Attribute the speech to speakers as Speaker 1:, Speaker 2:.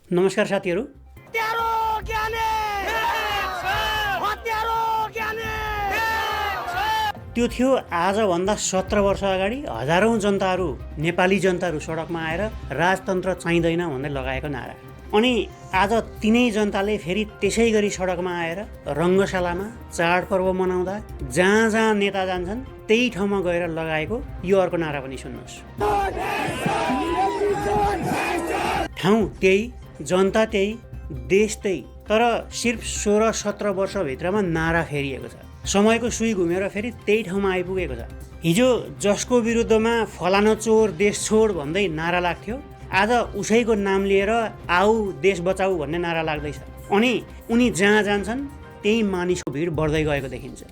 Speaker 1: नमस्कार साथीहरू। त्यो थियो आजभन्दा 17 वर्ष अगाडि हजारौं जनताहरू, नेपाली जनताहरू सडकमा आएर राजतन्त्र चाहिँदैन भन्दै लगाएको नारा। अनि आज तिनै जनताले फेरि त्यसै गरी सडकमा आएर रङ्गशालामा चाडपर्व मनाउँदा जहाँ जहाँ नेता जान्छन् त्यही ठाउँमा गएर लगाएको यो अर्को नारा पनि सुन्नुहोस्। ठाउँ त्यही, जनता त्यही, देश त्यही, तर सिर्फ 16-17 वर्षभित्रमा नारा फेरिएको छ। समयको सुई घुमेर फेरि त्यही ठाउँमा आइपुगेको छ। हिजो जसको विरुद्धमा फलानो चोर देश छोड भन्दै नारा लाग्थ्यो, आज उसैको नाम लिएर आऊ देश बचाऊ भन्ने नारा लाग्दैछ। अनि उनी जहाँ जान्छन् त्यही मानिसको भिड बढ्दै गएको देखिन्छ।